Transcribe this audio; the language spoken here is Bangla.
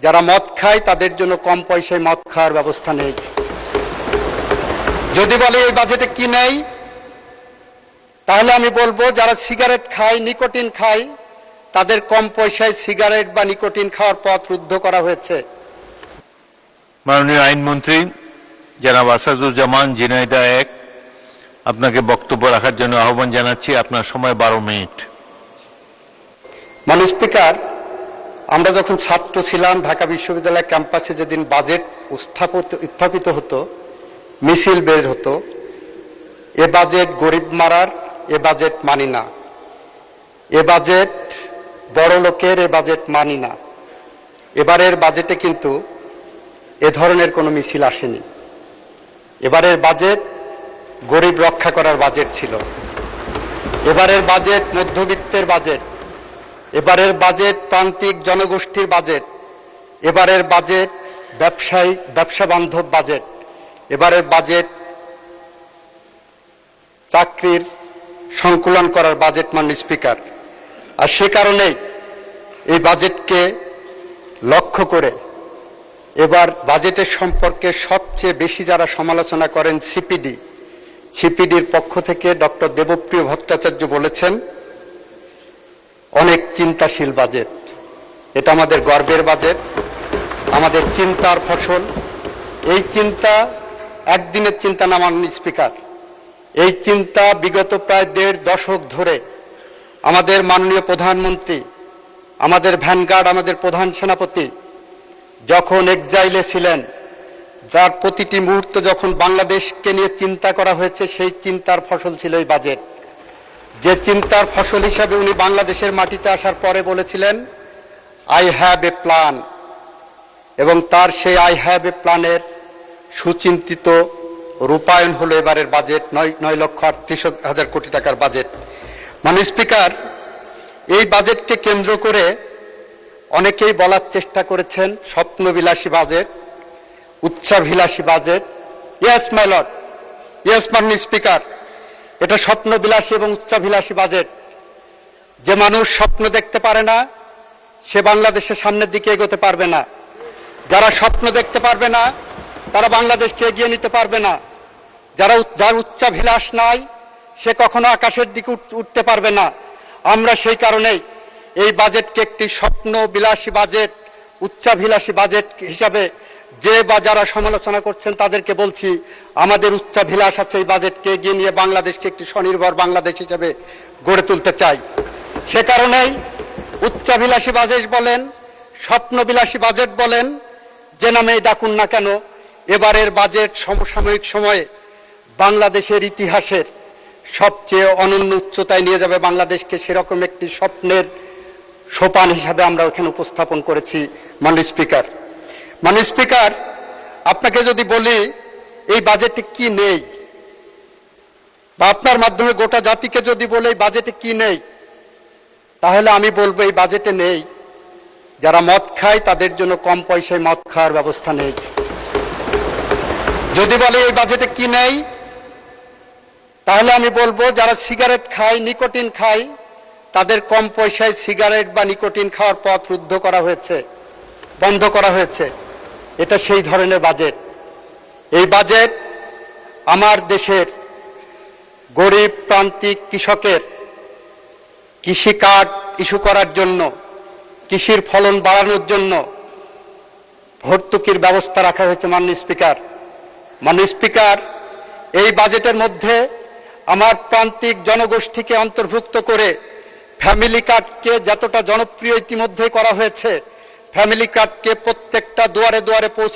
যারা মদ খায় তাদের জন্য কম পয়সায় মদ খাওয়ার ব্যবস্থা নেই। যদি বলে এই বাজেটে কি নেই, তাহলে আমি বলবো যারা সিগারেট খায়, নিকোটিন খায়, তাদের কম পয়সায় সিগারেট বা নিকোটিন খাওয়ার পথ রুদ্ধ করা হয়েছে। মাননীয় আইনমন্ত্রী জনাব আসাদুজ্জামান ঝিনাইদহ 1, আপনাকে বক্তব্য রাখার জন্য আহ্বান জানাচ্ছি। আপনার সময় 12 মিনিট। মাননীয় স্পিকার, আমরা যখন ছাত্র ছিলাম ঢাকা বিশ্ববিদ্যালয় ক্যাম্পাসে যেদিন বাজেট উত্থাপিত হতো, মিছিল বের হতো, এ বাজেট গরিব মারার, এ বাজেট মানি না, এ বাজেট বড় লোকের, এ বাজেট মানি না। এবারের বাজেটে কিন্তু এ ধরনের কোনো মিছিল আসেনি। এবারের বাজেট গরিব রক্ষা করার বাজেট ছিল। এবারের বাজেট মধ্যবিত্তের বাজেট, এবারের বাজেট প্রান্তিক জনগোষ্ঠীর বাজেট, এবারের বাজেট ব্যবসা বান্ধব বাজেট, এবারের বাজেট চাকরির সংকুলন করার বাজেট। মাননীয় স্পিকার, আর সে কারণেই এই বাজেটকে লক্ষ্য করে এবার বাজেটের সম্পর্কে সবচেয়ে বেশি যারা সমালোচনা করেন সিপিডির পক্ষ থেকে ডক্টর দেবপ্রিয় ভট্টাচার্য বলেছেন অনেক চিন্তাশীল বাজেট। এটা আমাদের গর্বের বাজেট, আমাদের চিন্তার ফসল। এই চিন্তা একদিনের চিন্তা না মাননীয় স্পিকার, এই চিন্তা বিগত প্রায় 1.5 দশক ধরে আমাদের মাননীয় প্রধানমন্ত্রী, আমাদের ভ্যানগার্ড, আমাদের প্রধান সেনাপতি যখন এক্সাইলে ছিলেন, যার প্রতিটি মুহূর্ত যখন বাংলাদেশকে নিয়ে চিন্তা করা হয়েছে, সেই চিন্তার ফসল ছিল এই বাজেট। যে চিন্তার ফসল হিসাবে উনি বাংলাদেশের মাটিতে আসার পরে বলেছিলেন আই হ্যাভ এ প্ল্যান, এবং তার সেই আই হ্যাভ এ প্ল্যানের সুচিন্তিত রূপায়ণ হলো এবারের বাজেট, 9,38,000 কোটি টাকার বাজেট। মাননীয় স্পিকার, এই বাজেটকে কেন্দ্র করে অনেকেই বলার চেষ্টা করেছেন স্বপ্নবিলাসী বাজেট, উচ্চাভিলাষী budget. Yes my lord, yes মাননীয় স্পিকার, এটা স্বপ্নবিলাসী এবং উচ্চাভিলাষী বাজেট। যে মানুষ স্বপ্ন দেখতে পারে না, সে বাংলাদেশের সামনের দিকে এগোতে পারবে না। যারা স্বপ্ন দেখতে পারবে না, তারা বাংলাদেশকে এগিয়ে নিতে পারবে না। যার উচ্চাভিলাষ নাই, সে কখনো আকাশের দিকে উঠতে পারবে না। আমরা সেই কারণেই এই বাজেটকে একটি স্বপ্নবিলাসী বাজেট, উচ্চাভিলাষী বাজেট হিসাবে যারা সমালোচনা করছেন তাদেরকে বলছি, আমাদের উচ্চাভিলাষ আছে এই বাজেটকে এগিয়ে নিয়ে বাংলাদেশকে একটি স্বনির্ভর বাংলাদেশ হিসাবে গড়ে তুলতে চাই। সে কারণেই উচ্চাভিলাষী বাজেট বলেন, স্বপ্নবিলাসী বাজেট বলেন, যে নামেই ডাকুন না কেন, এবারের বাজেট সমসাময়িক সময়ে বাংলাদেশের ইতিহাসের সবচেয়ে অনন্য উচ্চতায় নিয়ে যাবে বাংলাদেশকে। সেরকম একটি স্বপ্নের সোপান হিসাবে আমরা ওখানে উপস্থাপন করেছি। মাননীয় স্পিকার, মাননীয় স্পিকার, আপনাকে যদি বলি এই বাজেটে কি নেই, বা আপনার মাধ্যমে গোটা জাতিকে যদি বলে এই বাজেটে কি নেই, তাহলে আমি বলবো এই বাজেটে নেই যারা মদ খায় তাদের জন্য কম পয়সায় মদ খাওয়ার ব্যবস্থা নেই। যদি বলে এই বাজেটে কি নেই, তাহলে আমি বলবো যারা সিগারেট খায়, নিকোটিন খায়, তাদের কম পয়সায় সিগারেট বা নিকোটিন খাওয়ার পথ রুদ্ধ করা হয়েছে, বন্ধ করা হয়েছে। এটা সেই ধরনের বাজেট। এই বাজেট আমার দেশের গরিব প্রান্তিক কৃষকের কৃষি কার্ড ইস্যু করার জন্য, কৃষির ফলন বাড়ানোর জন্য ভর্তুকির ব্যবস্থা রাখা হয়েছে। মাননীয় স্পিকার, মাননীয় স্পিকার, এই বাজেটের মধ্যে আমার প্রান্তিক জনগোষ্ঠীকে অন্তর্ভুক্ত করে ফ্যামিলি কার্ডকে যতটা জনপ্রিয় ইতিমধ্যে করা হয়েছে, ফ্যামিলি কার্ডকে প্রত্যেকটা দুয়ারে দুয়ারে পৌঁছে